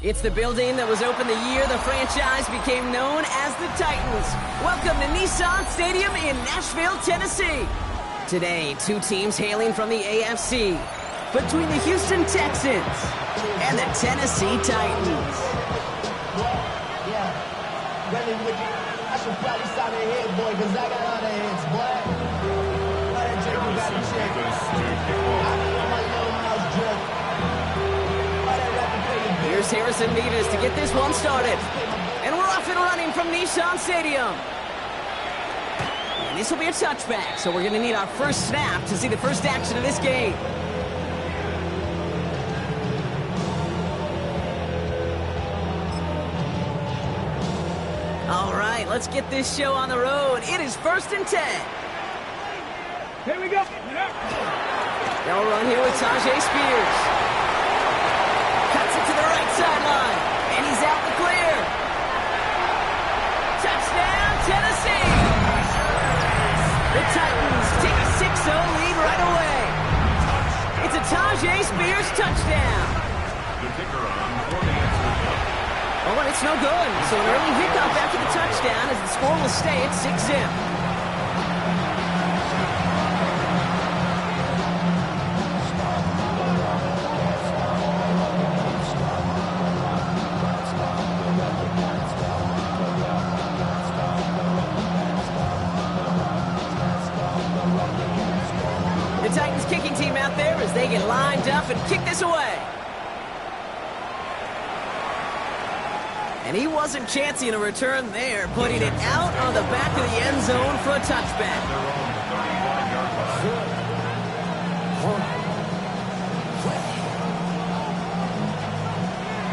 It's the building that was opened the year the franchise became known as the Titans. Welcome to Nissan Stadium in Nashville, Tennessee. Today, two teams hailing from the AFC. Between the Houston Texans and the Tennessee Titans. I should probably sign a head, boy, because I got all the heads, boy. Here's Harrison Mevis to get this one started. And we're off and running from Nissan Stadium. And this will be a touchback, so we're going to need our first snap to see the first action of this game. All right, let's get this show on the road. It is 1st and 10. Here we go. They'll run here with Tyjae Spears. Cuts it to the right sideline. And he's out the clear. Touchdown, Tennessee. The Titans take a 6-0 lead right away. It's a Tyjae Spears touchdown. The kicker on for the answer. Oh, and it's no good. So an early hiccup after the touchdown as the score will stay at 6-0. The Titans kicking team out there as they get lined up and kick this away. And he wasn't chancing a return there, putting it out on the back of the end zone for a touchback.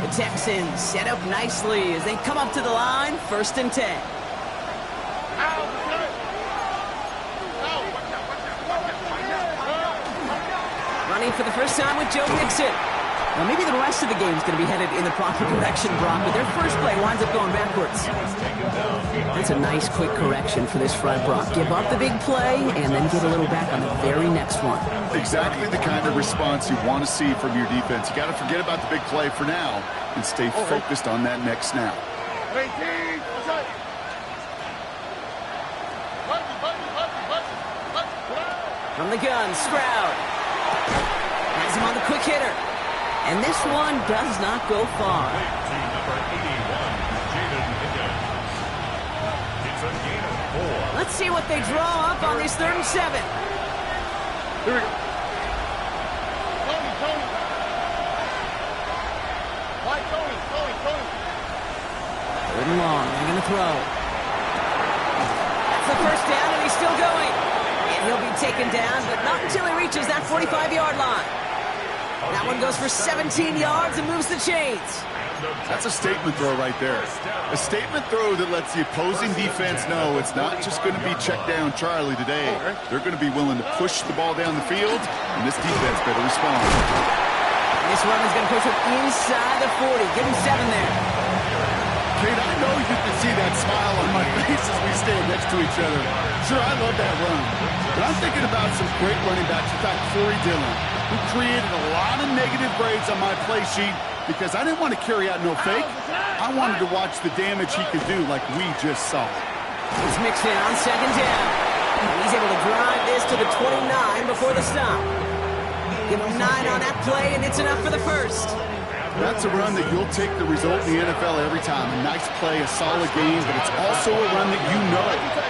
The Texans set up nicely as they come up to the line, 1st and 10. Running for the first time with Joe Mixon. Now, maybe the rest of the game is going to be headed in the proper direction, Brock, but their first play winds up going backwards. That's a nice, quick correction for this front, Brock. Give up the big play and then get a little back on the very next one. Exactly the kind of response you want to see from your defense. You got to forget about the big play for now and stay focused on that next snap. From the gun, Stroud. Has him on the quick hitter. And this one does not go far. Let's see what they draw up on this 3rd and 7. Here we go. Tony. Why Tony? 3rd and long. They're going to throw. That's the first down, and he's still going. And he'll be taken down, but not until he reaches that 45-yard line. That one goes for 17 yards and moves the chains. That's a statement throw right there. A statement throw that lets the opposing defense know it's not just going to be check down Charlie today. They're going to be willing to push the ball down the field, and this defense better respond. This run is going to push him inside the 40. Give him 7 there. Kate, I know you can see that smile on my face as we stand next to each other. Sure, I love that run. But I'm thinking about some great running backs. In fact, Corey Dillon, who created a lot of negative grades on my play sheet because I didn't want to carry out no fake. I wanted to watch the damage he could do like we just saw. He's mixed in on 2nd down. And he's able to drive this to the 29 before the stop. Give him 9 on that play, and it's enough for the first. That's a run that you'll take the result in the NFL every time. A nice play, a solid game, but it's also a run that you know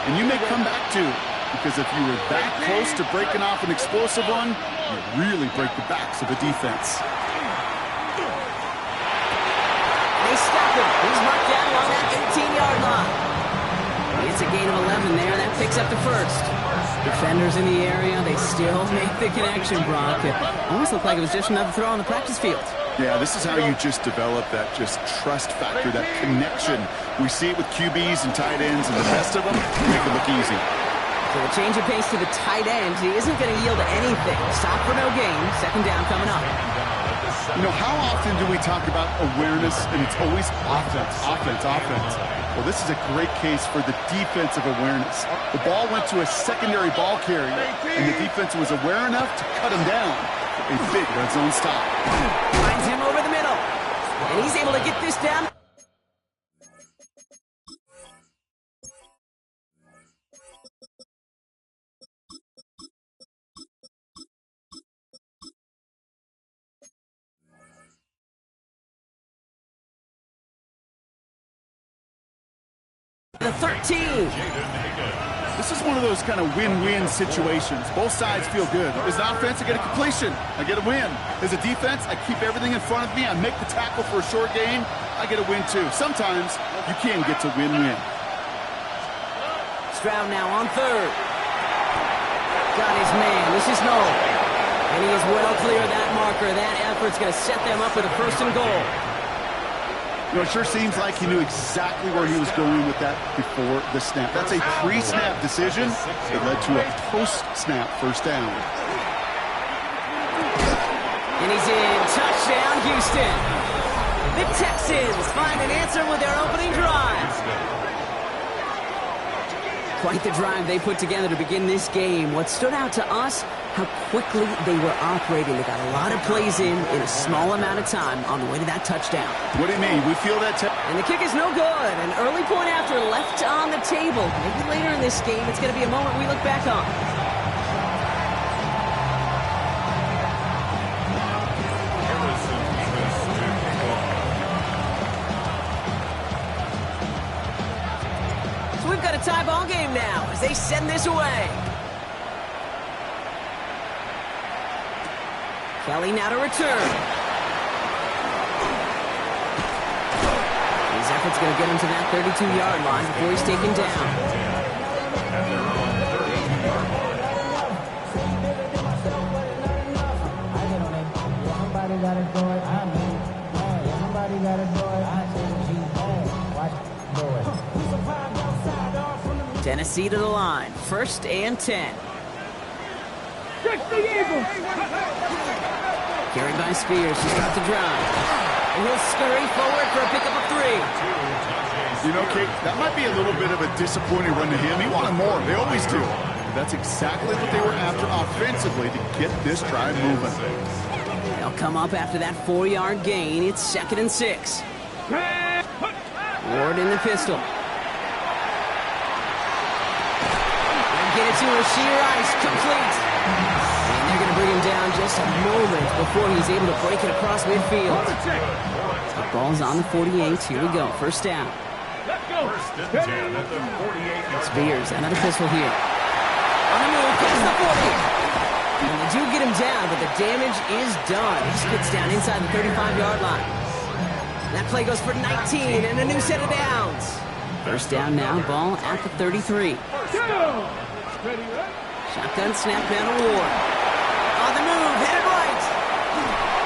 and you may come back to. Because if you were that close to breaking off an explosive one, you really break the backs of a defense. They stop him. He's marked down along that 18-yard line. It's a gain of 11 there. That picks up the first. Defenders in the area, they still make the connection, Brock. It almost looked like it was just another throw on the practice field. Yeah, this is how you just develop that just trust factor, that connection. We see it with QBs and tight ends, and the best of them make it look easy. So a change of pace to the tight end. He isn't going to yield anything. Stop for no gain. 2nd down coming up. You know, how often do we talk about awareness, and it's always offense, offense, offense? Well, this is a great case for the defensive awareness. The ball went to a secondary ball carrier, and the defense was aware enough to cut him down. A big red zone stop. Finds him over the middle. And he's able to get this down. The 13. This is one of those kind of win-win situations. Both sides feel good. As an offense, I get a completion. I get a win. As a defense, I keep everything in front of me. I make the tackle for a short gain. I get a win, too. Sometimes you can get to win-win. Stroud now on third. Got his man. This is Noel. And he is well clear of that marker. That effort's going to set them up with a first and goal. You know, it sure seems like he knew exactly where he was going with that before the snap. That's a pre-snap decision that led to a post-snap first down. And he's in. Touchdown, Houston. The Texans find an answer with their opening drive. Quite the drive they put together to begin this game. What stood out to us, how quickly they were operating. They got a lot of plays in a small amount of time on the way to that touchdown. What do you mean? We feel that... And the kick is no good. An early point after left on the table. Maybe later in this game, it's going to be a moment we look back on. We've got a tie ball game now as they send this away. Kelly now to return. His effort's going to get him to that 32-yard line before he's taken down. Somebody got to do it. I mean, somebody got to do it. I say she's bad. Watch do it. Tennessee to the line. 1st and 10. Carried by Spears to start the drive. And he'll scurry forward for a pickup of 3. You know, Kate, that might be a little bit of a disappointing run to him. He wanted more. They always do. But that's exactly what they were after offensively to get this drive moving. They'll come up after that 4-yard gain. It's 2nd and 6. Ward in the pistol. Get it to Rashee Rice, complete. And they're going to bring him down just a moment before he's able to break it across midfield. The ball's on the 48. Here we go. First down. Spears, another pistol here. On the move, gets the 40. And they do get him down, but the damage is done. He gets down inside the 35-yard line. That play goes for 19 and a new set of downs. First down now, ball at the 33. Shotgun snap down to Ward. On the move, headed right.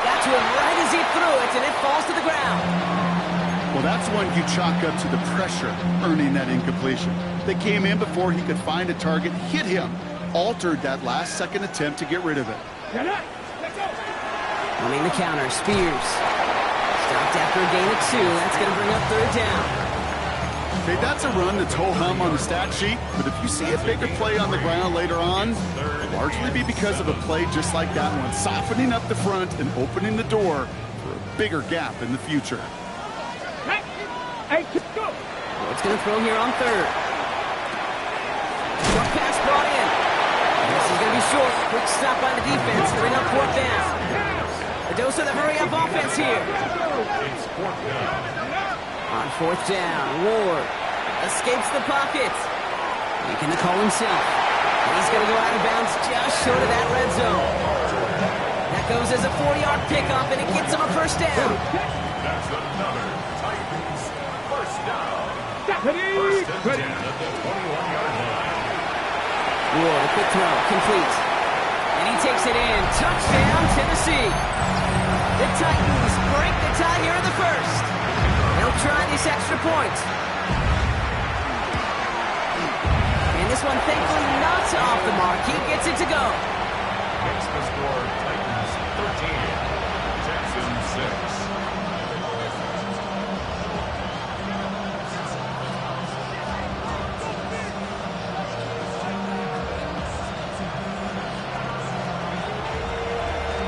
Got to him right as he threw it, and it falls to the ground. Well, that's one you chalk up to the pressure earning that incompletion. They came in before he could find a target, hit him, altered that last-second attempt to get rid of it. Running the counter, Spears. Stopped after a gain of 2. That's going to bring up 3rd down. Okay, that's a run that's ho-hum on the stat sheet, but if you see a bigger play on the ground later on, it'll largely be because of a play just like that one, softening up the front and opening the door for a bigger gap in the future. Ward's going to throw here on 3rd. Short pass brought in. This is going to be short. Quick stop by the defense to bring up 4th down. A dose of the hurry-up offense here. On 4th down, Ward escapes the pocket. Making the call himself. He's going to go out of bounds just short of that red zone. That goes as a 4-yard pickup, and it gets him a first down. That's another Titans first down. First and 10 at the 21-yard line. Ward, a quick throw, complete. And he takes it in. Touchdown, Tennessee. The Titans break the tie here in the first. They'll try this extra point. And this one, thankfully, not off the mark. He gets it to go. Makes the score Titans 13, Texans 6.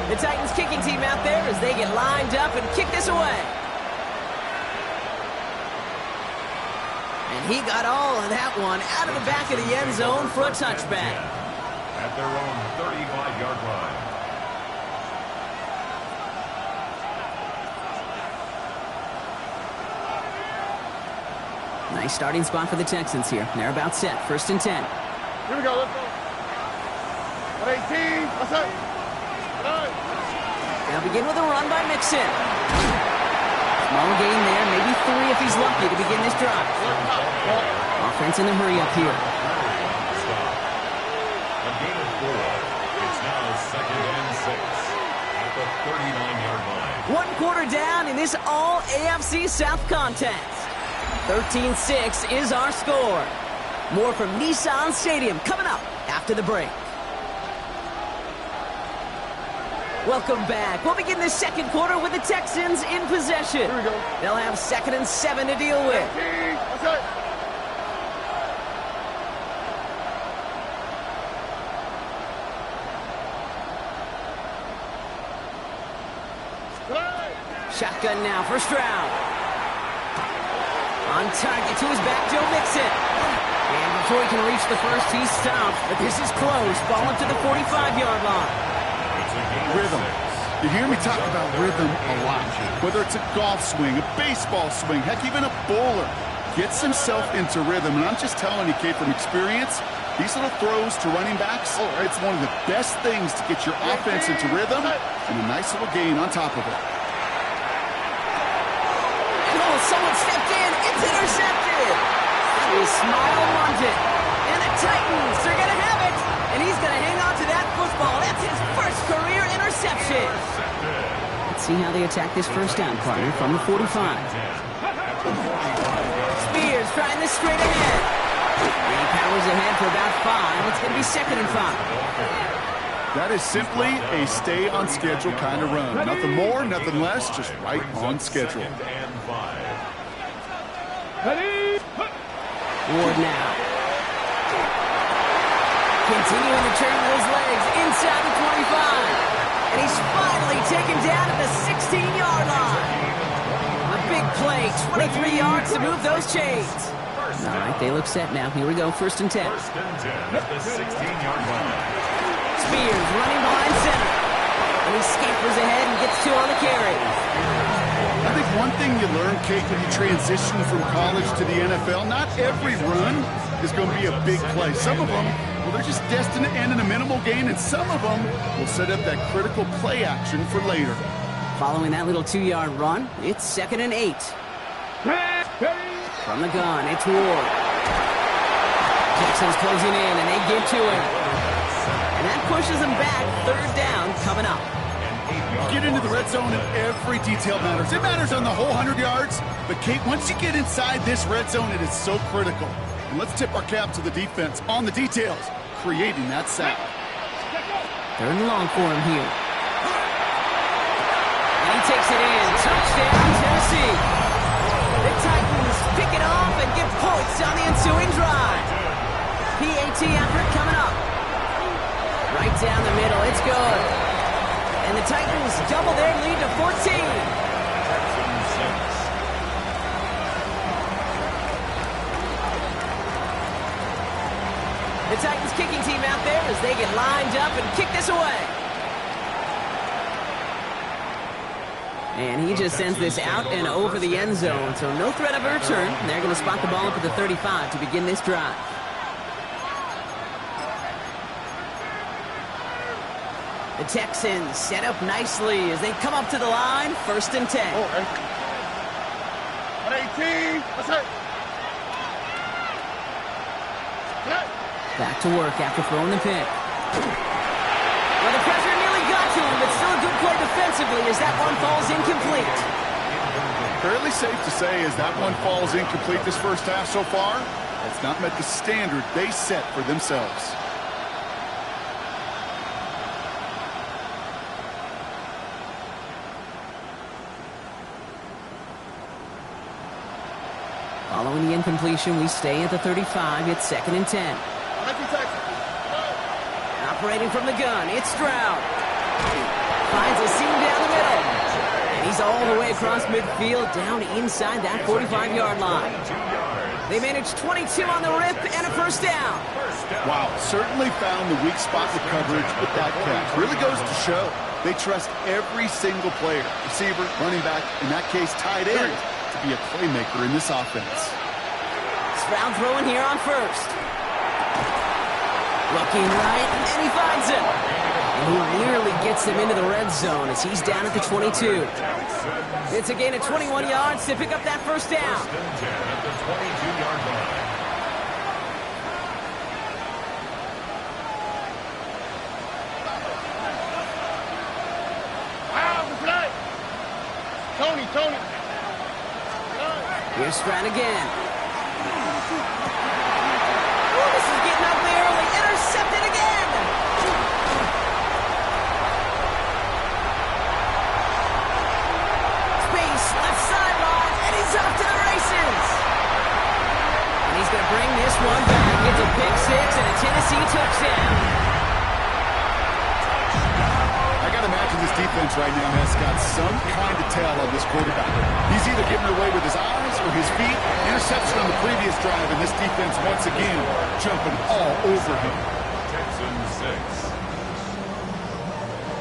The Titans kicking team out there as they get lined up and kick this away. And he got all of that one out of the back of the end zone for a touchback. At their own 35-yard line. Nice starting spot for the Texans here. They're about set. 1st and 10. Here we go. Let's go. 18. What's up? They'll begin with a run by Mixon. Small gain there, maybe 3 if he's lucky to begin this drive. Offense in the hurry up here. A gain of 4. It's now 2nd and 6 at the 39-yard line. 1 quarter down in this all AFC South contest. 13-6 is our score. More from Nissan Stadium coming up after the break. Welcome back. We'll begin the second quarter with the Texans in possession. Here we go. They'll have 2nd and 7 to deal with. What's up? Shotgun now for Stroud. On target to his back, Joe Mixon. And before he can reach the first, he's stopped. But this is close. Ball up to the 45-yard line. Rhythm. You hear me talk about rhythm a lot. Whether it's a golf swing, a baseball swing, heck, even a bowler gets himself into rhythm. And I'm just telling you, Kate, from experience, these little throws to running backs, it's one of the best things to get your offense into rhythm and a nice little gain on top of it. Oh, someone stepped in. It's intercepted. His smile wanted. And the Titans are going to have it. And he's going to hang on to that football. That's his first career interception. Let's see how they attack this first down, partner, from the 45. Spears trying this straight ahead. And he powers ahead for about 5. It's going to be 2nd and 5. That is simply a stay on schedule kind of run. Nothing more, nothing less, just right on schedule. Ward now. Continuing to turn those legs inside the 25. And he's finally taken down at the 16-yard line. A big play, 23 yards to move those chains. All right, they look set now. Here we go, 1st and 10. 1st and 10 at the 16-yard line. Spears running behind center. And he scampers ahead and gets 2 on the carry. I think one thing you learn, Kate, when you transition from college to the NFL, not every run is going to be a big play. Some of them, well, they're just destined to end in a minimal gain, and some of them will set up that critical play action for later. Following that little 2-yard run, it's 2nd and 8. From the gun, it's Ward. Jackson's closing in, and they get to him. And that pushes them back. 3rd down coming up. You get into the red zone and every detail matters. It matters on the whole 100 yards. But, Kate, once you get inside this red zone, it is so critical. And let's tip our cap to the defense on the details, creating that sack. 3rd and long for him here. And he takes it in. Touchdown, Tennessee. The Titans pick it off and give points on the ensuing drive. PAT effort coming up. Right down the middle. It's good. And the Titans double their lead to 14. The Titans kicking team out there as they get lined up and kick this away. And he just sends this out and over the end zone, so no threat of a return. They're going to spot the ball up at the 35 to begin this drive. The Texans set up nicely as they come up to the line, 1st and 10. 18. What's up? Back to work after throwing the pick. Well, the pressure nearly got to him, but still a good play defensively as that one falls incomplete. Fairly safe to say as that one falls incomplete this first half so far, it's not met the standard they set for themselves. Following the incompletion, we stay at the 35. It's 2nd and 10. Operating from the gun, it's Stroud. Finds a seam down the middle. And he's all the way across midfield, down inside that 45-yard line. 2 yards. They managed 22 on the rip and a first down. Wow, certainly found the weak spot with coverage with that catch. Really goes to show they trust every single player, receiver, running back, in that case tight end, to be a playmaker in this offense. Stroud throwing here on first. Looking right, and he finds him. And he nearly gets him into the red zone as he's down at the 22. It's a gain of 21 yards to pick up that first down. First and 10 at the 22-yard line. Tony. Here's Stroud again. Oh, this is getting ugly early. Intercepted again. Space, left sideline, and he's off to the races. And he's going to bring this one back. It's a pick six and a Tennessee touchdown. I got to imagine this defense right now has got some kind of tail on this quarterback. He's either giving away with his eyes or his feet. Interception on the previous drive, and this defense once again jumping all over him. Texans 6.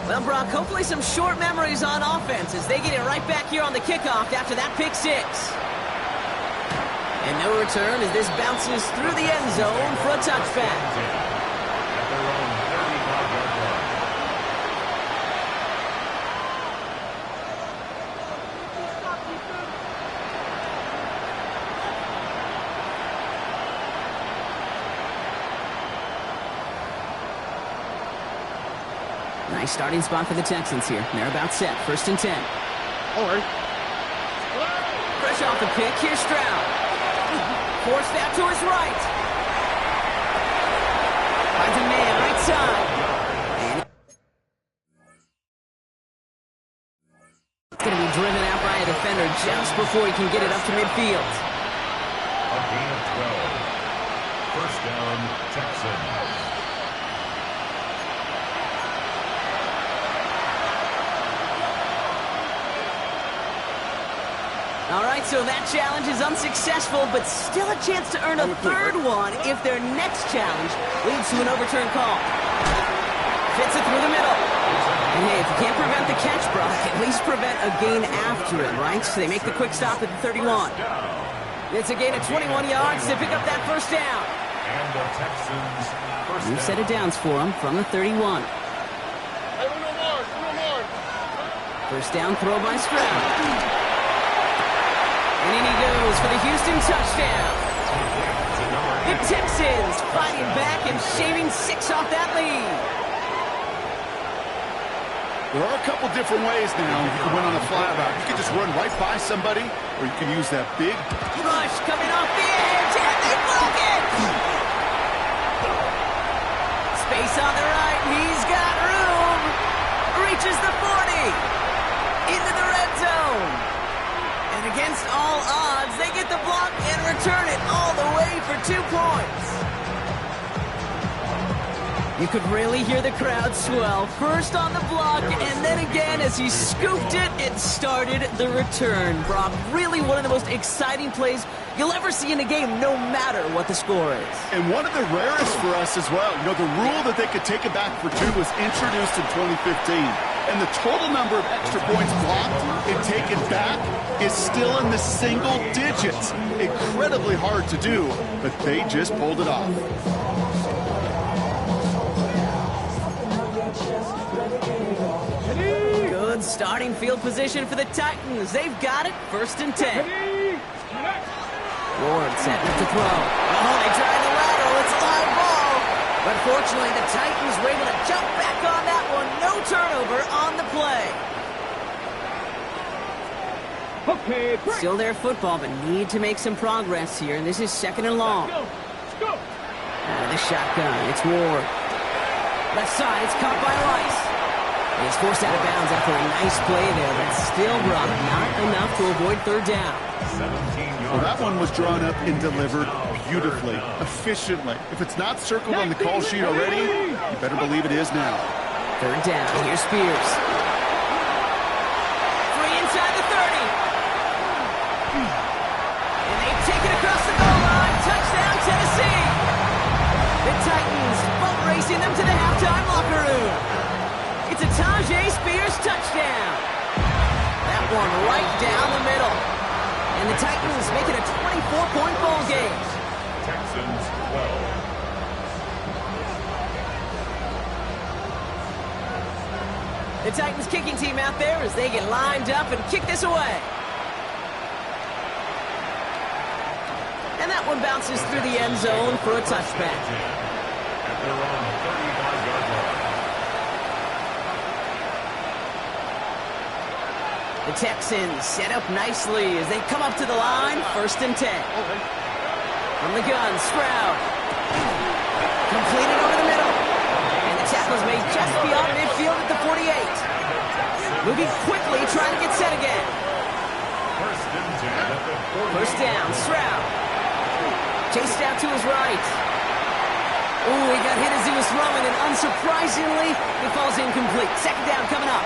Well, Brock, hopefully some short memories on offense as they get it right back here on the kickoff after that pick six. And no return as this bounces through the end zone for a touchback. At their own 35-yard line. Nice starting spot for the Texans here. They're about set. First and 10. All right. Fresh off the pick, here's Stroud. Forced out to his right. Finds a man right side. And it's going to be driven out by a defender just before he can get it up to midfield. A gain of 12. First down, Texans. All right, so that challenge is unsuccessful, but still a chance to earn a third one if their next challenge leads to an overturned call. Fits it through the middle. And hey, if you can't prevent the catch, Brock, at least prevent a gain after it, right? So they make the quick stop at the 31. It's a gain of 21 yards to pick up that first down. And the Texans first New set of downs for them from the 31. Hey, no more. First down throw by Stroud. And in he goes for the Houston touchdown. The Texans fighting back and shaving 6 off that lead. There are a couple different ways now you can win on a fly route. You can just run right by somebody, or you can use that big Rush coming off the edge, and they broke it! Space on the right, he's got room. Reaches the 40. Into the red zone. And against all odds, they get the block and return it all the way for 2 points. You could really hear the crowd swell. First on the block, and then again as he scooped it and started the return. Brock, really one of the most exciting plays you'll ever see in a game, no matter what the score is. And one of the rarest for us as well. You know, the rule that they could take it back for 2 was introduced in 2015. And the total number of extra points blocked and taken back is still in the single digits. Incredibly hard to do, but they just pulled it off. Good starting field position for the Titans. They've got it, first and 10. Ward set up to throw. Oh, they tried the lateral. It's live ball. But fortunately, the Titans were able to jump back on that one. No turnover on the play. Okay, break. Still their football, but need to make some progress here. And this is second and long. Let's go. Out of the shotgun, it's Ward. Left side, it's caught by Rice. He's forced out of bounds after a nice play there, but still, Brock, not enough to avoid third down. 17 yards. Well, that one was drawn up and delivered beautifully, efficiently. If it's not circled on the call sheet already, you better believe it is now. Third down, here's Spears. Free inside the 30. And they take it across the goal line. racing them to the halftime locker room. It's a Tyjae Spears touchdown. That one right down the middle. And the Titans make it a 24-point ball game. Texans 12. The Titans kicking team out there as they get lined up and kick this away. And that one bounces through the end zone for a touchback. At their own 35-yard line. The Texans set up nicely as they come up to the line, 1st and 10. From the gun, Stroud. Completed over the middle. And the tackle's made just beyond midfield at the 48. Moving quickly, trying to get set again. 1st and 10 at the 40. First down, Stroud. Chased out to his right. Ooh, he got hit as he was throwing, and unsurprisingly, it falls incomplete. 2nd down coming up.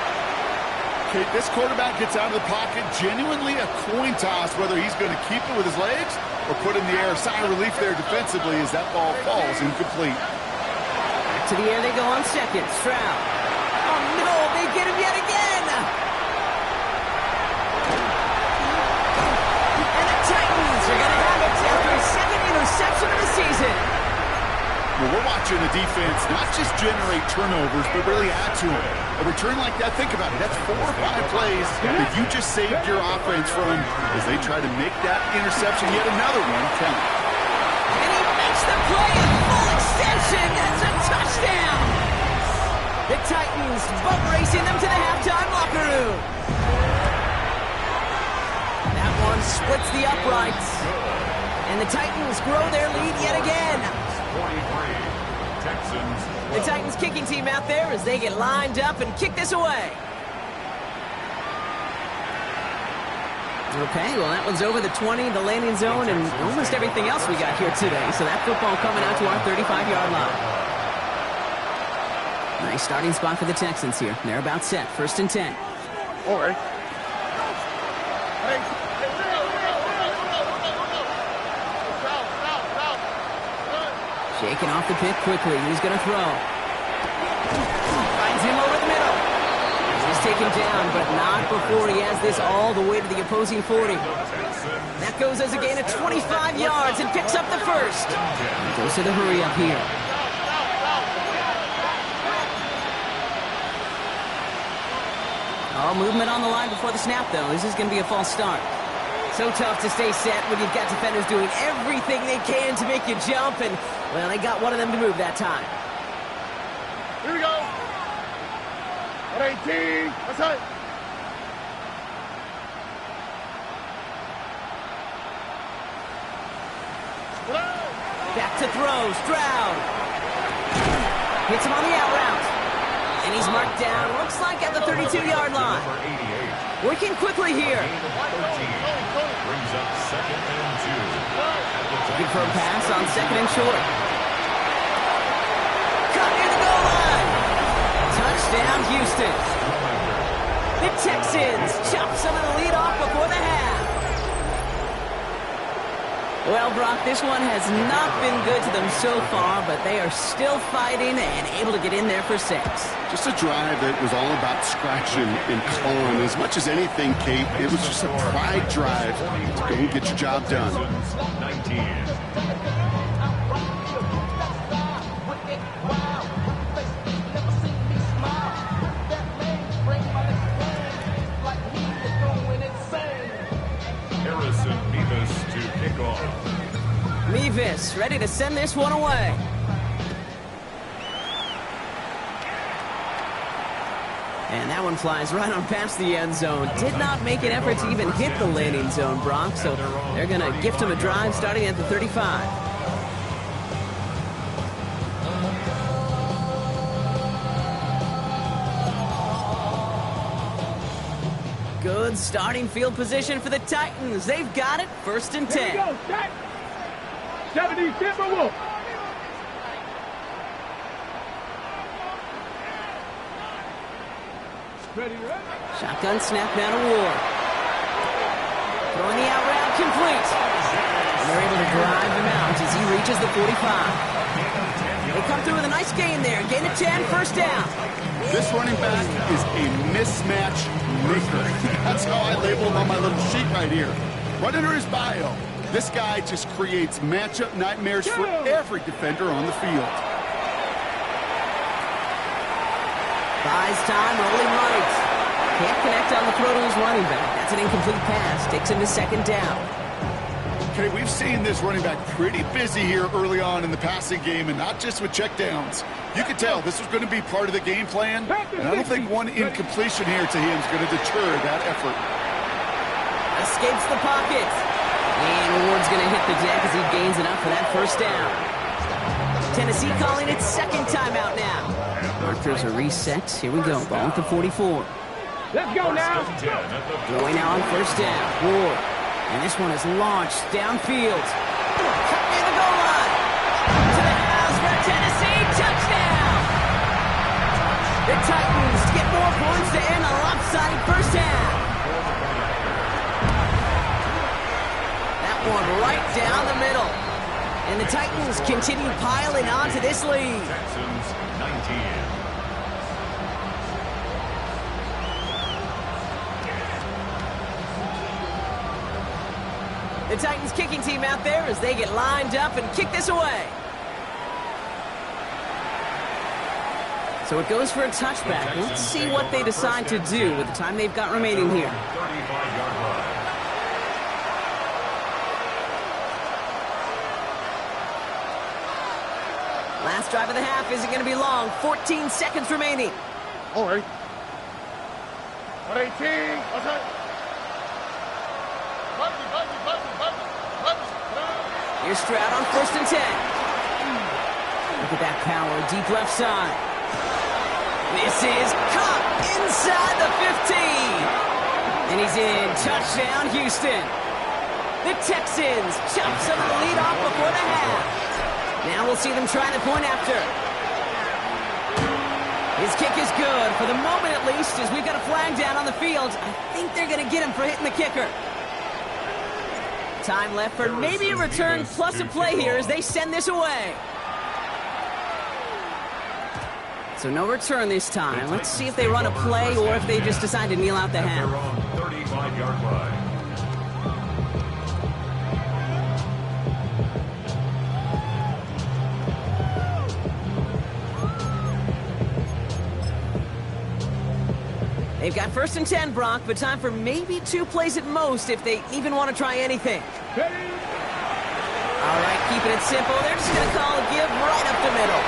Okay, this quarterback gets out of the pocket, genuinely a coin toss, whether he's going to keep it with his legs or put it in the air. Sigh of relief there defensively as that ball falls incomplete. Back to the air they go on 2nd. Stroud. Oh, no, they get him yet again. And the Titans are going to have it after his 2nd interception of the season. Well, we're watching the defense not just generate turnovers, but really add to them. A return like that, think about it, that's 4 or 5 plays that you just saved your offense from as they try to make that interception, yet another one count. And he makes the play in full extension. That's a touchdown. The Titans boat racing them to the halftime locker room. That one splits the uprights. And the Titans grow their lead yet again. 23. Texans 12. The Titans kicking team out there as they get lined up and kick this away. Okay, well, that one's over the 20, the landing zone, and almost everything else we got here today. So that football coming out to our 35-yard line. Nice starting spot for the Texans here. They're about set. 1st and 10. All right. Shaking off the pick quickly. He's going to throw. Finds him over the middle. He's taken down, but not before he has this all the way to the opposing 40. That goes as a gain of 25 yards and picks up the 1st. Goes to the hurry up here. All movement on the line before the snap, though. This is going to be a false start. So tough to stay set when you've got defenders doing everything they can to make you jump, and, well, they got one of them to move that time. Here we go. 118. That's it. Back to throw. Stroud. Hits him on the out route. And he's marked down, looks like at the 32-yard line. Working quickly here. Brings up 2nd and 2. Looking for a pass on 2nd and short. Cut near the goal line. Touchdown, Houston. The Texans chop some of the lead off before the half. Well, Brock, this one has not been good to them so far, but they are still fighting and able to get in there for 6. Just a drive that was all about scratching and clawing. As much as anything, Kate, it was just a pride drive to go and get your job done. 19. Harrison Mevis to kick off. Mevis ready to send this one away. And that one flies right on past the end zone. Did not make an effort to even hit the landing zone, Brock. So they're going to gift him a drive starting at the 35. Good starting field position for the Titans. They've got it. 1st and 10. Here we go. Set. 70 Timberwolf. Ready, ready. Shotgun snap now to Ward. Throwing the out route complete. they're able to drive him out as he reaches the 45. They come through with a nice gain there. Gain of 10, first down. This running back is a mismatch maker. That's how I label him on my little sheet right here. Right under his bio, this guy just creates matchup nightmares for every defender on the field. Buys time, rolling right. Can't connect on the throw to his running back. That's an incomplete pass. Takes him to second down. Okay, we've seen this running back pretty busy here early on in the passing game, and not just with checkdowns. You could tell this was going to be part of the game plan, and I don't think one incompletion here to him is going to deter that effort. Escapes the pocket. And Ward's going to hit the deck as he gains enough for that first down. Tennessee calling its second timeout now. Markers are reset. Here we go. Ball at the 44. Let's go now. Throwing now on first down. Ward. And this one is launched downfield. Cut near the goal line. To the house for Tennessee. Touchdown. The Titans get more points to end a lopsided first half. That one right down the middle. And the Titans continue piling on to this lead. Texans 19. The Titans kicking team out there as they get lined up and kick this away. So it goes for a touchback. Let's see what they decide to do with the time they've got remaining here. 35-yard line. Last drive of the half isn't going to be long. 14 seconds remaining. All right. 118. Outside. Here's Stroud on first and 10. Look at that power, deep left side. This is caught inside the 15. And he's in. Touchdown, Houston. The Texans chop some of the lead off before the half. Now we'll see them try the point after. His kick is good, for the moment at least, as we've got a flag down on the field. I think they're going to get him for hitting the kicker. Time left for maybe a return plus a play here as they send this away. So no return this time. Let's see if they run a play or if they just decide to kneel out the half. 35-yard line. They've got first and 10, Brock, but time for maybe 2 plays at most if they even want to try anything. All right, keeping it simple. They're just going to call a give right up the middle.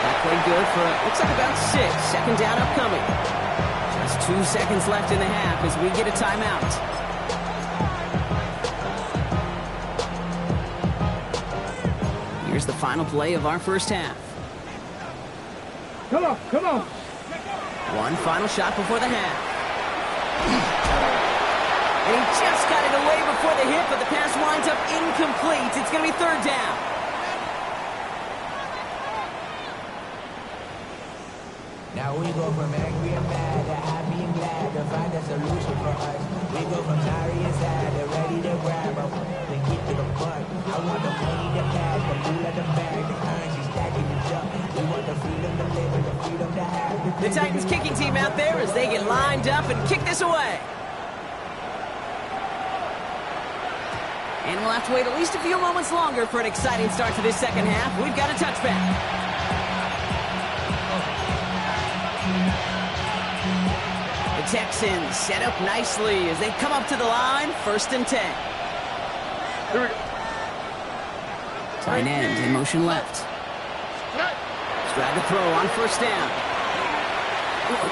That played good for, looks like about 6. Second down upcoming. Just 2 seconds left in the half as we get a timeout. Here's the final play of our first half. Come on, come on. One final shot before the half. And he just got it away before the hit, but the pass winds up incomplete. It's going to be third down. Now we go from angry and mad to happy and glad to find a solution for us. We go from sorry and sad to ready to grab up and get to the fun. I want the money, the cash, the food at the bag, the currency stacking it up. We want the freedom to live and the freedom to have. The Titans kicking team out there as they get lined up and kick this away. And we'll have to wait at least a few moments longer for an exciting start to this second half. We've got a touchback. The Texans set up nicely as they come up to the line, first and 10. Here we go. Tight end in motion left. Stroud to throw on first down.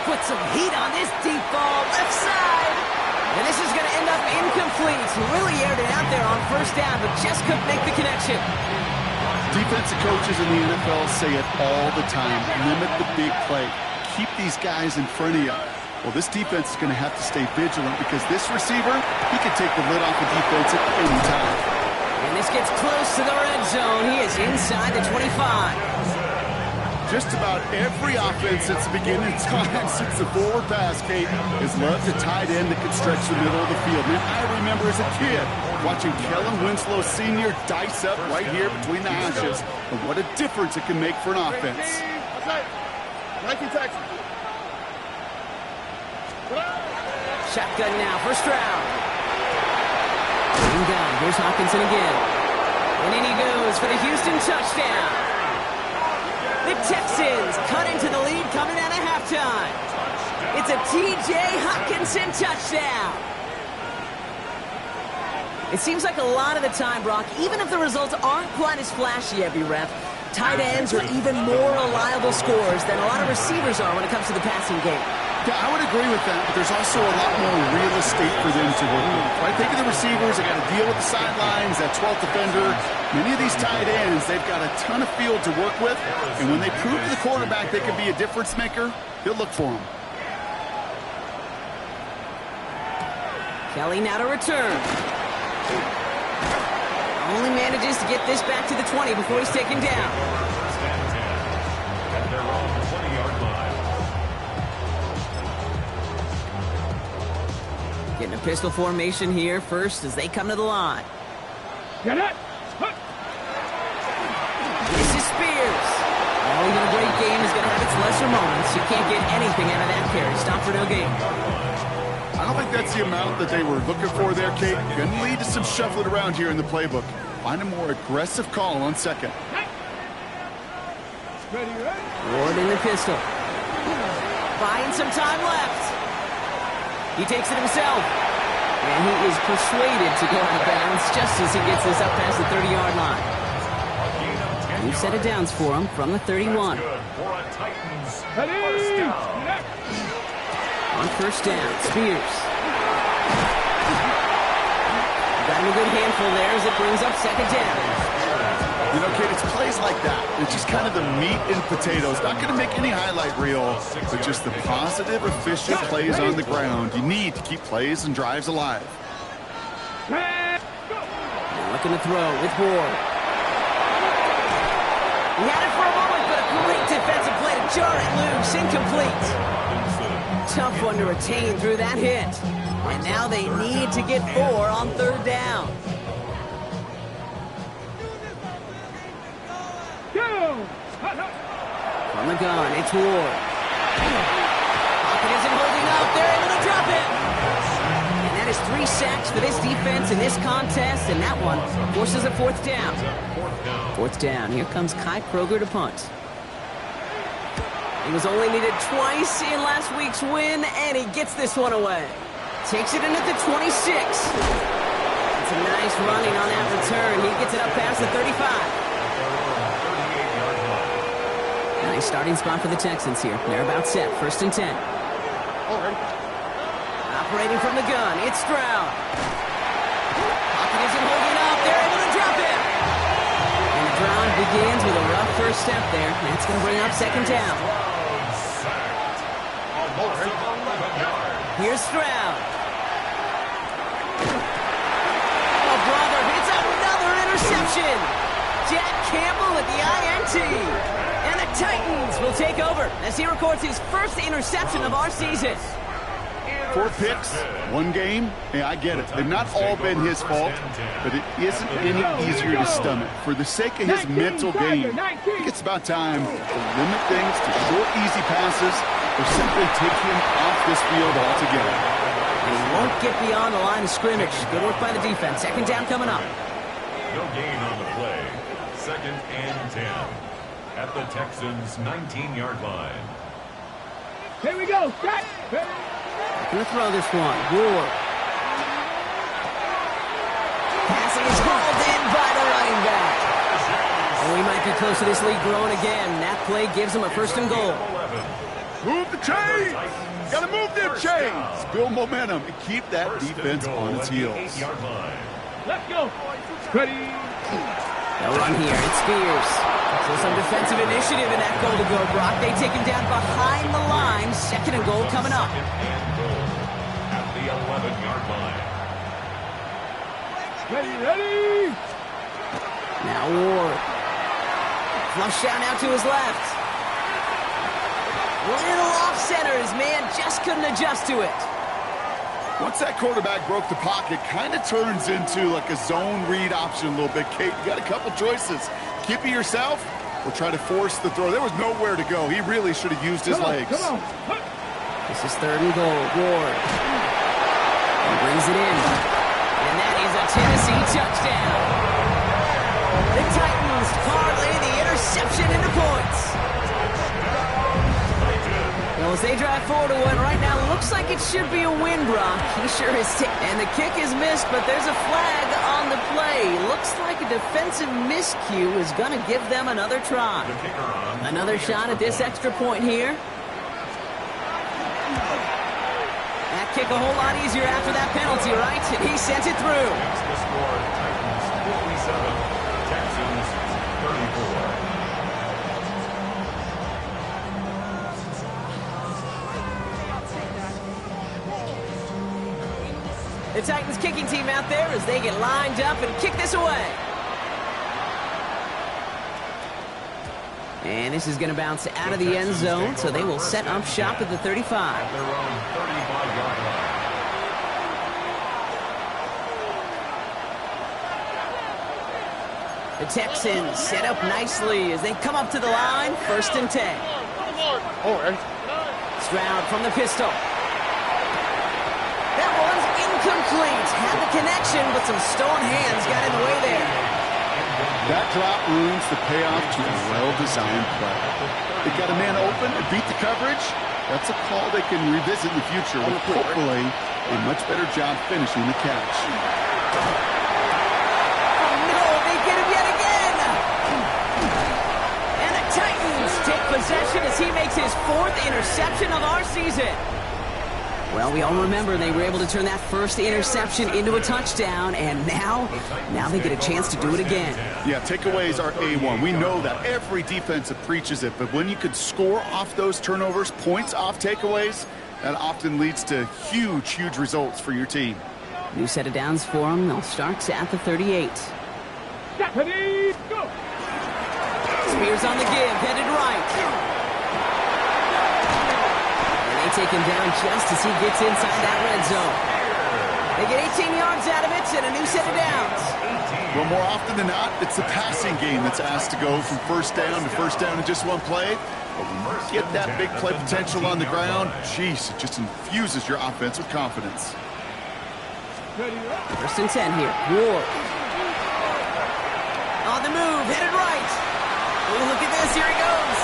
Put some heat on this deep ball, left side. And this is going to end up incomplete. Really aired it out there on first down, but just couldn't make the connection. Defensive coaches in the NFL say it all the time. Limit the big play. Keep these guys in front of you. Well, this defense is going to have to stay vigilant because this receiver, he can take the lid off the defense at any time. And this gets close to the red zone. He is inside the 25. Just about every offense since the beginning of time, since the forward pass, Kate, has loved a tight end that can stretch the middle of the field. Man, I remember as a kid watching Kellen Winslow Sr. dice up right here between the hashes, and what a difference it can make for an offense. Nike Texas. Shotgun now, first round. Green gun, here's Hockenson again. And in he goes for the Houston touchdown. The Texans cut into the lead coming out of halftime. It's a T.J. Hockenson touchdown. It seems like a lot of the time, Brock, even if the results aren't quite as flashy every rep, tight ends are even more reliable scorers than a lot of receivers are when it comes to the passing game. Yeah, I would agree with that, but there's also a lot more real estate for them to work with. Right? Think of the receivers, they got to deal with the sidelines, that 12th defender. Many of these tight ends, they've got a ton of field to work with, and when they prove to the quarterback they can be a difference maker, he'll look for them. Kelly now to return. Only manages to get this back to the 20 before he's taken down. First and 10. At their own 20-yard line. Getting a pistol formation here first as they come to the line. Get it. This is Spears. Oh, even a great game is going to have its lesser moments. You can't get anything out of that carry. Stop for no gain. I don't think that's the amount that they were looking for there, Kate. Going to lead to some shuffling around here in the playbook. Find a more aggressive call on second. Ward in the pistol. Buying some time left. He takes it himself. And he is persuaded to go out of bounds just as he gets this up past the 30-yard line. New set of downs for him from the 31. Good for a Titans first down. On first down, Spears. Got him a good handful there as it brings up second down. You know, Kate, it's plays like that. It's just kind of the meat and potatoes. Not going to make any highlight reel, but just the positive, efficient plays on the ground. You need to keep plays and drives alive. Looking to throw with Ward. He had it for a moment, but a great defensive play to jar it loose. Incomplete. Tough one to retain through that hit. And now they need to get 4 on third down. From the gun, it's Ward. Pocket isn't holding up. They're able to drop it. And that is 3 sacks for this defense in this contest, and that one forces a fourth down. Fourth down. Here comes Kai Kroger to punt. He was only needed twice in last week's win, and he gets this one away. Takes it in at the 26. It's a nice running on that return. He gets it up past the 35. Nice starting spot for the Texans here. They're about set. First and 10. Operating from the gun, it's Stroud. Pocket isn't holding up. They're able to drop it. And the drive begins with a rough first step there. That's going to bring up second down. Here's Stroud. Oh, brother, it's another interception. Jack Campbell with the INT. And the Titans will take over as he records his first interception of our season. 4 picks, 1 game. Yeah, I get it. They've not all been his fault, but it isn't any easier to stomach. For the sake of his mental game, I think it's about time to limit things to short, easy passes or simply take him off this field altogether. And he won't get beyond the line of scrimmage. Good work by the defense. Second down coming up. No gain on the play. Second and 10. At the Texans' 19-yard line. Here we go. Gonna throw this one. Ward. Passing is hauled in by the running back. And we might be close to this lead growing again. That play gives him a first and goal. Move the chains! Gotta move them chains! Build momentum and keep that defense on its heels. Let's go. Ready. They'll run here. It's Spears. So some defensive initiative in that goal to go, Brock. They take him down behind the line. Second and goal coming up. At the 11-yard line. Ready. Now Ward. Flush down out to his left. Little off-center. His man just couldn't adjust to it. Once that quarterback broke the pocket, kind of turns into like a zone read option a little bit. Kate, you got a couple choices. Keep it yourself or try to force the throw. There was nowhere to go. He really should have used his legs. Come on. This is 3rd and goal. Ward. He brings it in. And that is a Tennessee touchdown. The Titans parlay the interception into points. Well, as they drive forward to one right now, looks like it should be a win, Brock. He sure is. And the kick is missed, but there's a flag on the play. Looks like a defensive miscue is going to give them another try. Another shot at this extra point here. That kick a whole lot easier after that penalty, right? And he sends it through. That's the score. Titans 57, Texans 34. The Titans kicking team out there as they get lined up and kick this away. And this is going to bounce out of the end zone, so they will set up shop at the 35. At their own 35-yard line. The Texans set up nicely as they come up to the line, 1st and 10. Stroud from the pistol. That one's incomplete. Had the connection, but some stone hands got in the way there. That drop ruins the payoff to a well-designed play. They got a man open and beat the coverage. That's a call they can revisit in the future with hopefully a much better job finishing the catch. Oh no, they get him yet again! And the Titans take possession as he makes his 4th interception of our season. Well, we all remember they were able to turn that first interception into a touchdown, and now they get a chance to do it again. Yeah, takeaways are A1. We know that. Every defense preaches it, but when you could score off those turnovers, points off takeaways, that often leads to huge, huge results for your team. New set of downs for them. They'll start at the 38. Ready, go. Spears on the give, headed right. Take him down just as he gets inside that red zone. They get 18 yards out of it and a new set of downs. Well, more often than not, it's the passing game that's asked to go from first down in just one play. But when you get that big play potential on the ground, geez, it just infuses your offense with confidence. 1st and 10 here. Ward. On the move, headed right. Oh, look at this, here he goes.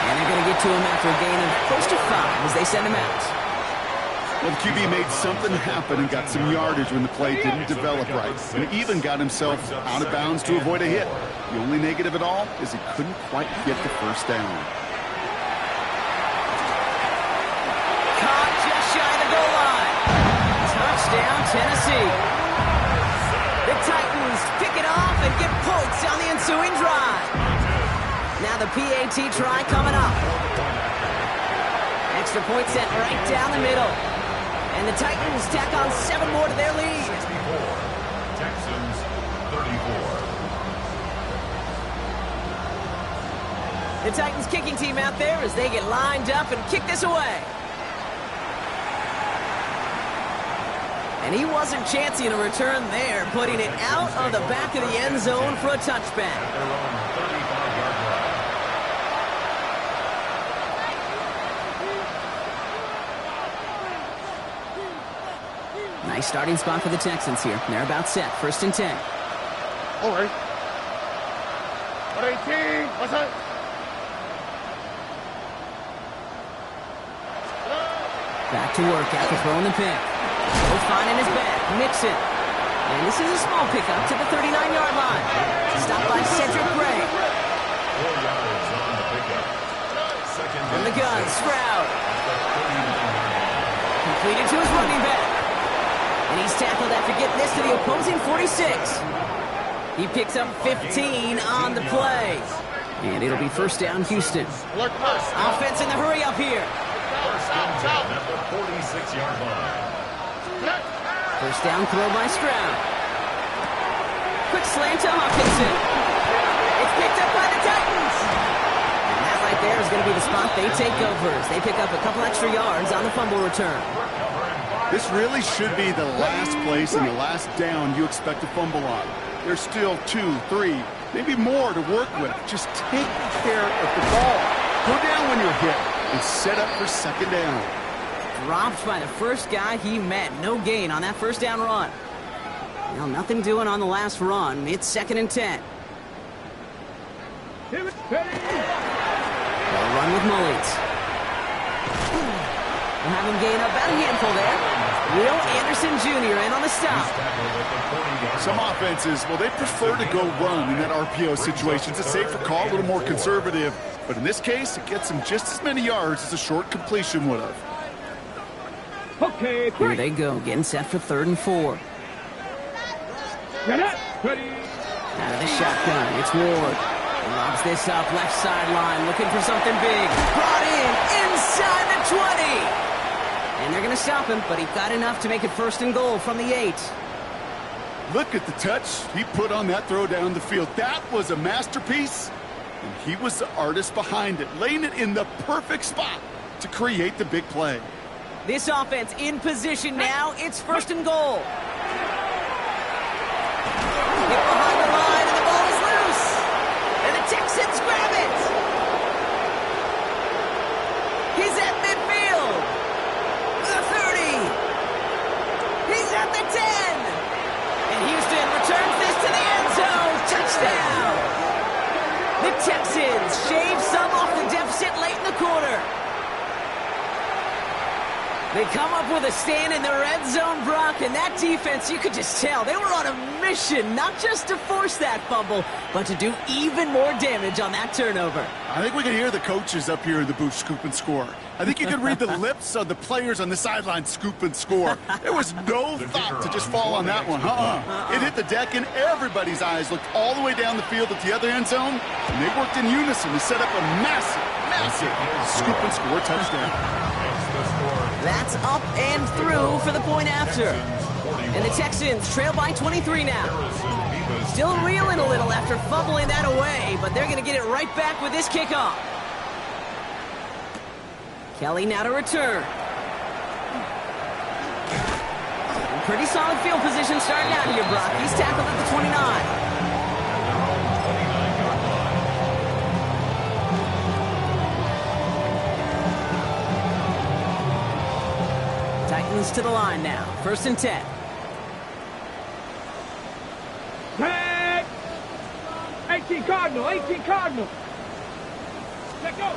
And they're going to get to him after a gain of close to 5 as they send him out. Well, the QB made something happen and got some yardage when the play didn't develop right. And he even got himself out of bounds to avoid a hit. The only negative at all is he couldn't quite get the first down. Caught just shy of the goal line. Touchdown, Tennessee. The Titans pick it off and get points on the ensuing drive. Now the PAT try coming up. Extra point set right down the middle. And the Titans tack on 7 more to their lead. 64, Texans 34. The Titans kicking team out there as they get lined up and kick this away. And he wasn't chancing a return there, putting it out of the back of the end zone for a touchback. At their own 35-yard line. Nice starting spot for the Texans here. They're about set. 1st and 10. All right. 18, what's that? Back to work after throwing the pick. Both fine in his back. Mixon. And this is a small pickup to the 39-yard line. Stopped by Cedric Gray. 4 yards on the pickup. Second From the gun, Stroud. at the 39-yard line. Completed to his running back. And he's tackled after getting this to the opposing 46. He picks up 15 on the play. And it'll be 1st down, Houston. Offense in the hurry up here. 1st and 10 at the 46-yard line. 1st down throw by Stroud. Quick slant to Hawkinson. It's picked up by the Titans. And that right there is going to be the spot they take over as they pick up a couple extra yards on the fumble return. This really should be the last place and the last down you expect to fumble on. There's still 2, 3, maybe more to work with. Just take care of the ball. Go down when you're hit and set up for second down. Dropped by the first guy he met. No gain on that first down run. Well, nothing doing on the last run. It's 2nd and 10. They'll run with Mullins. We'll have him gain about a handful there. Will Anderson Jr. in on the stop. Some offenses, well, they prefer to go run in that RPO situation. It's a safer call, a little more conservative. But in this case, it gets them just as many yards as a short completion would have. Okay, here they go, getting set for 3rd and 4. Get it. Ready. Out of the shotgun, it's Ward. Lobs this up, left sideline, looking for something big. Brought in, inside the 20. And they're going to stop him, but he got enough to make it 1st and goal from the 8. Look at the touch he put on that throw down the field. That was a masterpiece, and he was the artist behind it, laying it in the perfect spot to create the big play. This offense in position now. It's 1st and goal. Get behind the line, and the ball is loose. And the Texans grab it. He's at midfield. The 30. He's at the 10. And Houston returns this to the end zone. Touchdown. The Texans shave some off the deficit late in the quarter. They come up with a stand in the red zone, Brock, and that defense, you could just tell, they were on a mission, not just to force that fumble, but to do even more damage on that turnover. I think we can hear the coaches up here in the booth scoop and score. I think you can read the lips of the players on the sideline scoop and score. There was no thought to just fall on that one. It hit the deck, and everybody's eyes looked all the way down the field at the other end zone, and they worked in unison to set up a massive scoop and score touchdown. That's up and through for the point after. And the Texans trail by 23 now. Still reeling a little after fumbling that away, but they're going to get it right back with this kickoff. Kelly now to return. Pretty solid field position starting out here, Brock. He's tackled at the 29. Titans to the line now. 1st and 10. Tag. 18 Cardinal. 18 Cardinal. Let go.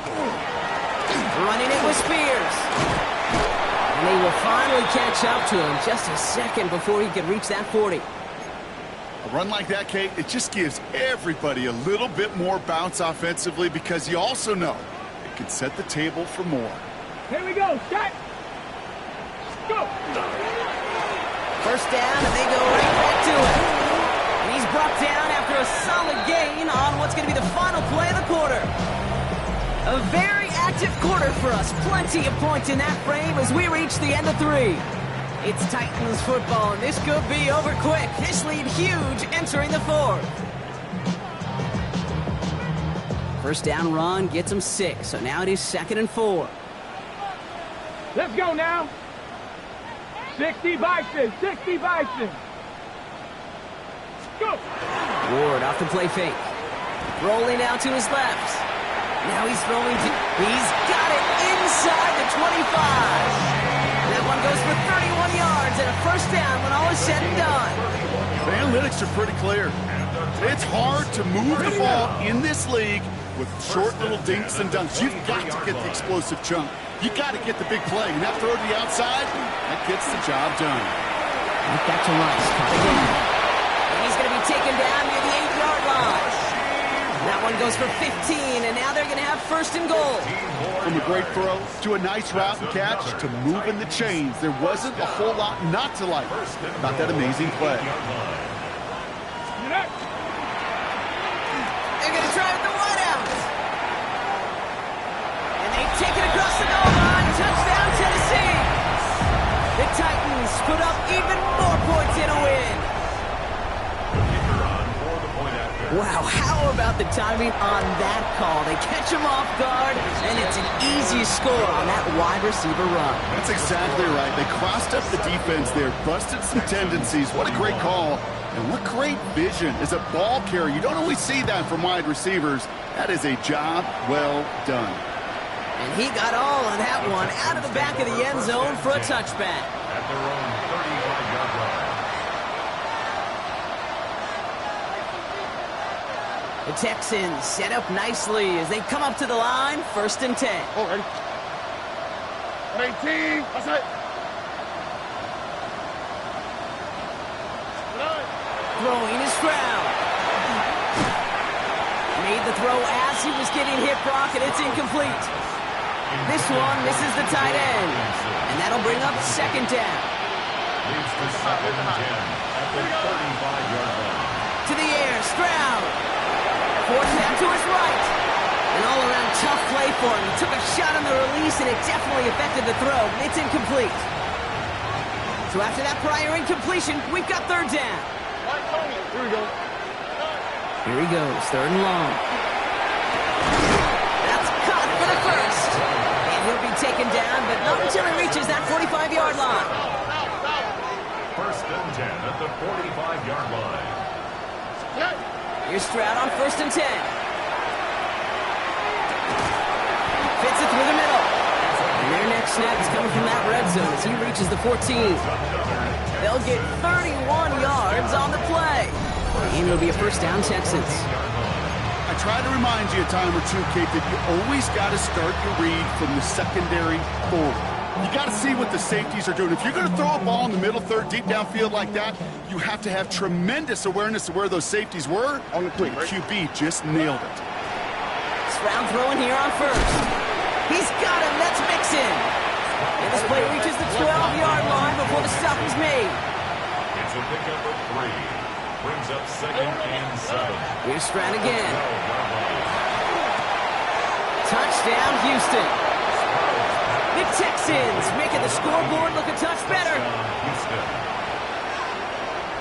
Running it with Spears. And they will finally catch up to him just a second before he could reach that 40. A run like that, Kate, it just gives everybody a little bit more bounce offensively because you also know it can set the table for more. Here we go. Shot. Go. 1st down, and they go right back to it. And he's brought down after a solid gain on what's going to be the final play of the quarter. A very active quarter for us. Plenty of points in that frame as we reach the end of 3. It's Titans football, and this could be over quick. This lead huge entering the 4th. 1st down run gets him 6, so now it is 2nd and 4. Let's go now. 60 Bison. 60 Bison. Go. Ward off the play fake. Rolling out to his left. Now he's throwing to... He's got it inside the 25. That one goes for 31 yards and a 1st down when all is said and done. The analytics are pretty clear. It's hard to move the ball in this league with short little dinks and dunks. You've got to get the explosive chunk. You got to get the big play. And that throw to the outside, that gets the job done. Right back to Rice. And he's going to be taken down near the 8-yard line. That one goes for 15, and now they're going to have 1st and goal. From a great throw to a nice route and catch to moving the chains, there wasn't a whole lot not to like about that amazing play. They're going to try with the wideout. And they take it across the goal line. Touchdown, Tennessee. The Titans put up even more points in a win. The kicker on for the point after. Wow, how about the timing on that call? They catch him off guard, and it's an easy score on that wide receiver run. That's exactly right. They crossed up the defense there, busted some tendencies. What a great call, and what great vision as a ball carrier. You don't always see that from wide receivers. That is a job well done. And he got all of that one out of the back of the end zone for a touchback. At their own 35-yard line. The Texans set up nicely as they come up to the line, 1st and 10. Oh, ready? 18. That's it. Throwing is Stroud. Made the throw as he was getting hit, Brock, and it's incomplete. This one misses the tight end, and that'll bring up 2nd down. Leads to 2nd and 10 at the 35-yard line. To the air, Stroud. Forced down to his right. An all-around tough play for him. He took a shot on the release, and it definitely affected the throw. It's incomplete. So after that prior incompletion, we've got 3rd down. Here we go. Here he goes, 3rd and long. That's caught for the first. And he'll be taken down, but not until he reaches that 45-yard line. 1st and 10 at the 45-yard line. Here's Stroud on 1st and 10. Fits it through the middle. And their next snap is coming from that red zone as he reaches the 14. They'll get 31 yards on the play. And it'll be a 1st down, Texans. I try to remind you a time or two, Kate, that you always got to start your read from the secondary forward. You got to see what the safeties are doing. If you're going to throw a ball in the middle third, deep downfield like that, you have to have tremendous awareness of where those safeties were. On the quick. QB just nailed it. Stroud throwing here on 1st. He's got him. That's Mixon. And this play reaches the 12-yard line before the stop is made. It's a pickup of 3. Brings up 2nd and 7. Here's Stroud again. Touchdown, Houston. The Texans making the scoreboard look a touch better.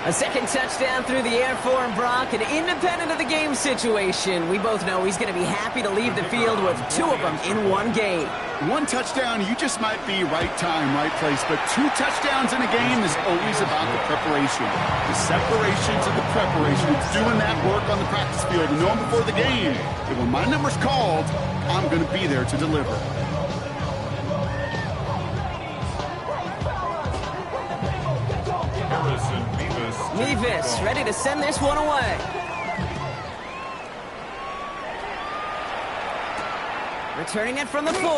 A 2nd touchdown through the air for him, Brock, and independent of the game situation, we both know he's going to be happy to leave the field with 2 of them in one game. 1 touchdown, you just might be right time, right place, but 2 touchdowns in a game is always about the preparation. The separation to the preparation. It's doing that work on the practice field and knowing before the game that when my number's called, I'm going to be there to deliver. Mevis ready to send this one away. Returning it from the 4. And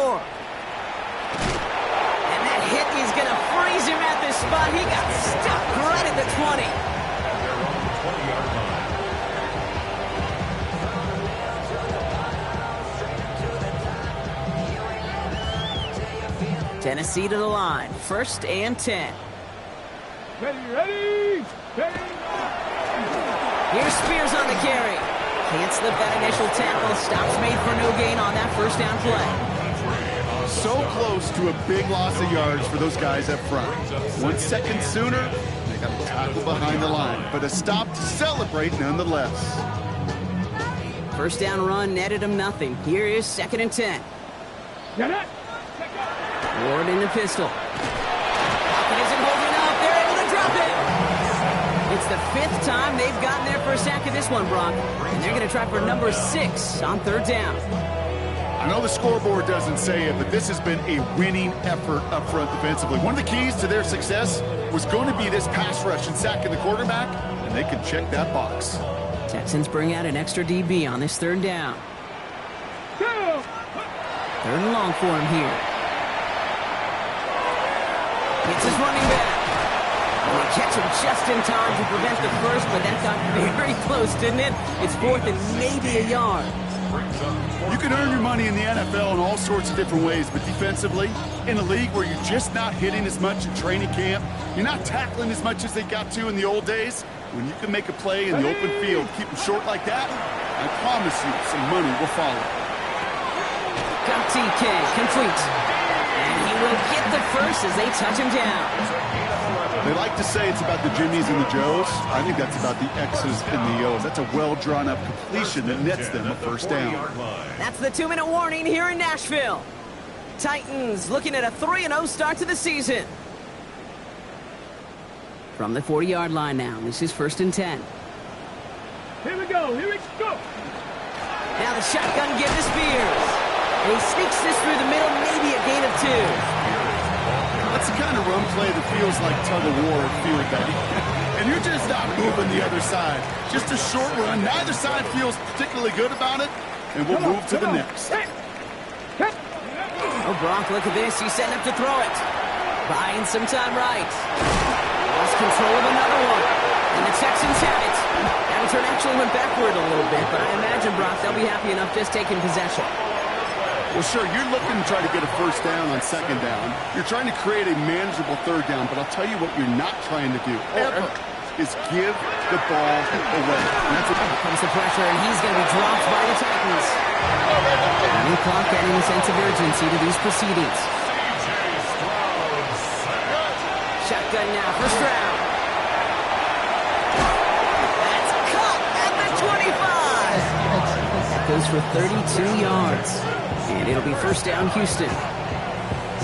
that hit is going to freeze him at this spot. He got stuck right at the 20. At their own 20-yard line. Tennessee to the line. 1st and 10. Ready. Here's Spears on the carry. Can't slip that initial tackle. Stops made for no gain on that 1st down play. So close to a big loss of yards for those guys up front. 1 second sooner, they got a tackle behind the line. But a stop to celebrate nonetheless. 1st down run netted him nothing. Here is 2nd and 10. Ward in the pistol. Pocket isn't holding up. They're able to drop it. It's the 5th time they've gotten their first sack of this one, Brock. And they're going to try for number 6 on 3rd down. I know the scoreboard doesn't say it, but this has been a winning effort up front defensively. One of the keys to their success was going to be this pass rush and sacking the quarterback, and they can check that box. Texans bring out an extra DB on this 3rd down. 3rd and long for him here. It's his running back. And they catch him just in time to prevent the first, but that got very close, didn't it? It's 4th and maybe a yard. You can earn your money in the NFL in all sorts of different ways, but defensively, in a league where you're just not hitting as much in training camp, you're not tackling as much as they got to in the old days, when you can make a play in the open field, keep them short like that, I promise you some money will follow. Got TK, complete. And he will get the first as they touch him down. They like to say it's about the Jimmies and the Joes. I think that's about the X's and the O's. That's a well-drawn-up completion that nets them a first down. That's the 2-minute warning here in Nashville. Titans looking at a 3-0 start to the season. From the 40-yard line now, this is 1st and 10. Here we go. Here we go. Now the shotgun give to Spears. And he sneaks this through the middle, maybe a gain of 2. That's the kind of run play that feels like tug-of-war at field, Betty. And you're just not moving the other side. Just a short run. Neither side feels particularly good about it, and we'll move to the next. Oh, Brock, look at this. He's setting up to throw it. Buying some time right. Lost control of another one. And the Texans have it. That return actually went backward a little bit, but I imagine, Brock, they'll be happy enough just taking possession. Well, sure, you're looking to try to get a first down on 2nd down. You're trying to create a manageable 3rd down, but I'll tell you what you're not trying to do, ever, is give the ball away. And that's what comes the pressure, and he's going to be dropped by the Titans. New clock adding a sense of urgency to these proceedings. Shotgun now, first round. That's caught at the 25. That goes for 32 yards. And it'll be first down, Houston.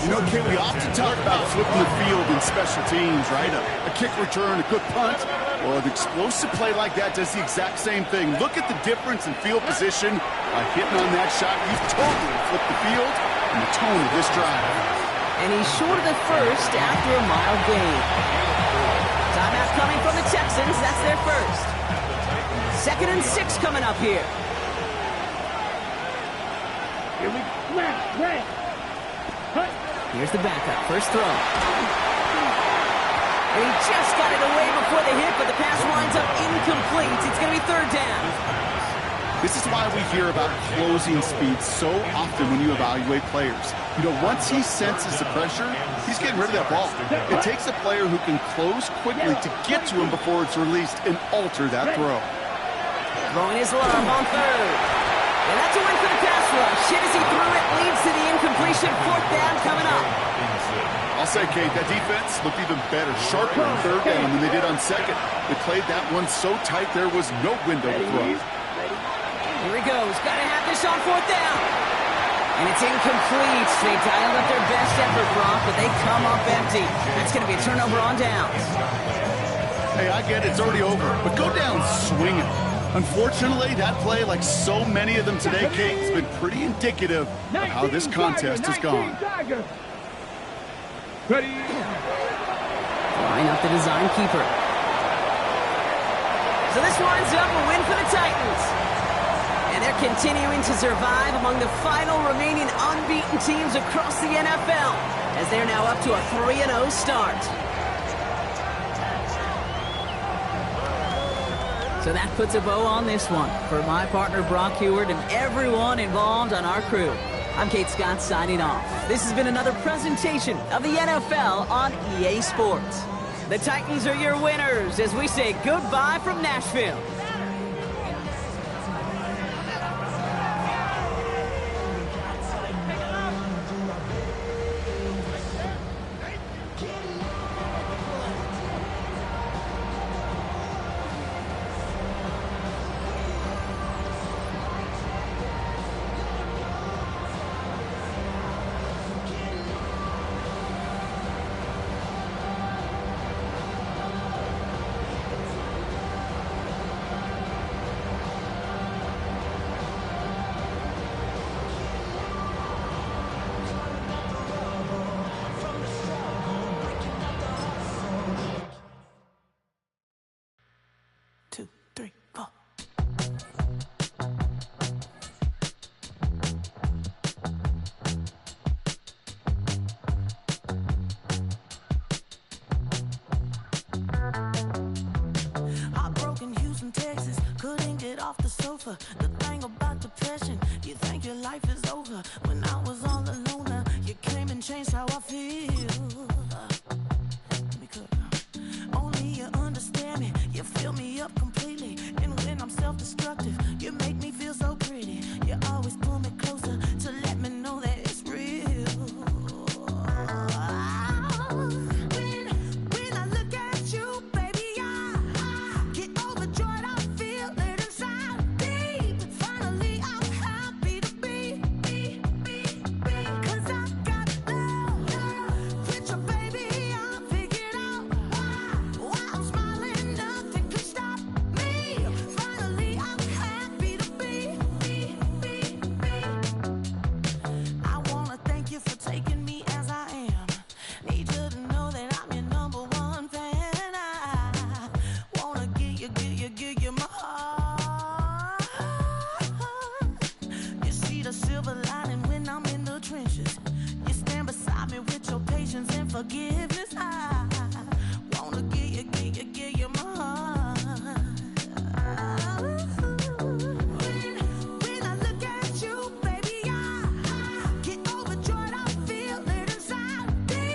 You know, Kate, we often talk about flipping the field in special teams, right? A kick return, a good punt, or an explosive play like that does the exact same thing. Look at the difference in field position by hitting on that shot. You've totally flipped the field and the tone of this drive. And he's short of the first after a mild gain. Timeout coming from the Texans. That's their first. 2nd and 6 coming up here. Here we go. Here's the backup. First throw. And he just got it away before the hit, but the pass winds up incomplete. It's going to be 3rd down. This is why we hear about closing speed so often when you evaluate players. You know, once he senses the pressure, he's getting rid of that ball. It takes a player who can close quickly to get to him before it's released and alter that throw. Throwing his love on 3rd. And that's a win for the pass rush. Hit as he threw it, leads to the incompletion. 4th down coming up. I'll say, Kate, that defense looked even better, sharper on 3rd down than they did on 2nd. They played that one so tight there was no window to throw. Here he goes. Got to have this on 4th down. And it's incomplete. They dialed up their best effort, Brock, but they come up empty. That's going to be a turnover on downs. Hey, I get it. It's already over. But go down swinging. Unfortunately, that play, like so many of them today, Kate, has been pretty indicative of how this contest has gone. Ready. Line up the design keeper. So this winds up a win for the Titans. And they're continuing to survive among the final remaining unbeaten teams across the NFL, as they're now up to a 3-0 start. So that puts a bow on this one. For my partner, Brock Huard, and everyone involved on our crew, I'm Kate Scott signing off. This has been another presentation of the NFL on EA Sports. The Titans are your winners as we say goodbye from Nashville. The thing about depression, you think your life is over. When I was all alone, you came and changed how I feel. Because only you understand me, you fill me up completely. And when I'm self-destructive, you make me feel so pretty. You always pull me closer to let me know that it's real. When I look forgiveness. I wanna give you my heart. When I look at you, baby, I get overjoyed. I feel it inside me.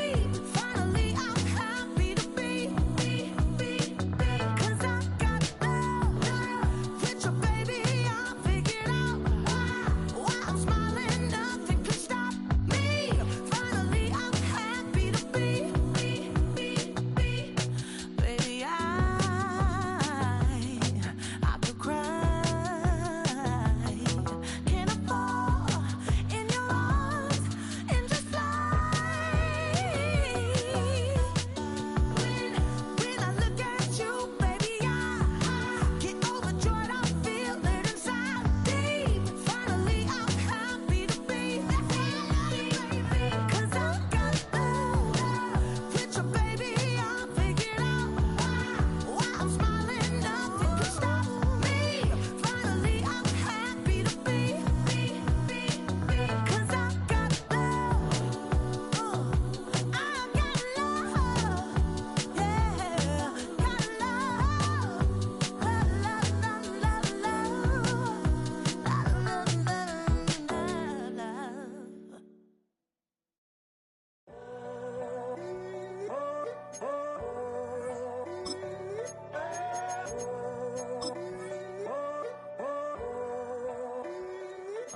Finally, I'm happy to be. 'Cause I got love with your baby. I figured out why I'm smiling. Nothing can stop me. Finally, I'm happy to be. Baby, I could cry. Can I fall in your arms and just fly? When I look at you, baby, I get overjoyed. I feel it inside me. Finally, I'm happy to be. 'Cause I got love with your baby. I figured out why I'm smiling. Nothing can stop me. Finally, I'm happy to be. 'Cause I got love. I got love. Yeah, got love. Love.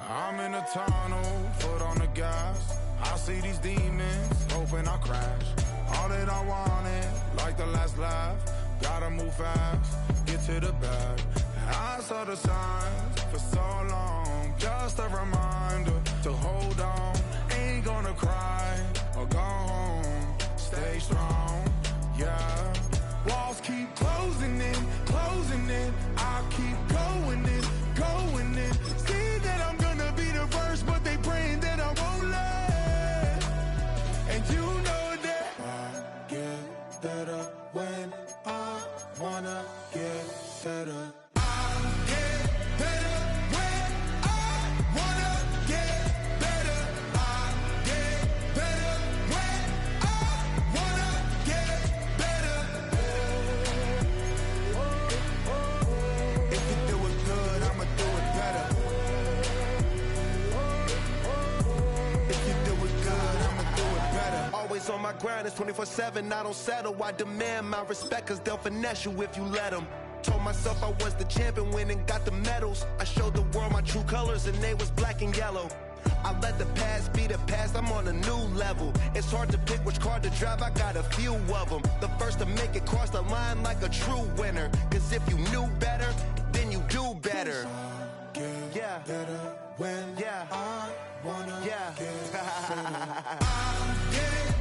I'm in a tunnel, foot on the gas. I see these demons, hoping I crash. All that I wanted, like the last laugh. Gotta move fast, get to the bag. I saw the signs for so long, just a reminder to hold on. Ain't gonna cry or go home, stay strong, yeah. Walls keep closing in, I keep going in. See that I'm gonna be the first, but they praying that I won't let. And you know that I get better when I wanna get better. I get better when I wanna get better. I get better when I wanna get better. If you do it good, I'ma do it better. If you do it good, I'ma do it better. Always on my grind, it's 24/7, I don't settle. I demand my respect, cause they'll finesse you if you let them. Told myself I was the champion, went and got the medals. I showed the world my true colors and they was black and yellow. I let the past be the past, I'm on a new level. It's hard to pick which car to drive, I got a few of them. The first to make it cross the line like a true winner. Cause if you knew better, then you do better. Yeah. Better when Yeah. I wanna Yeah. get better. I get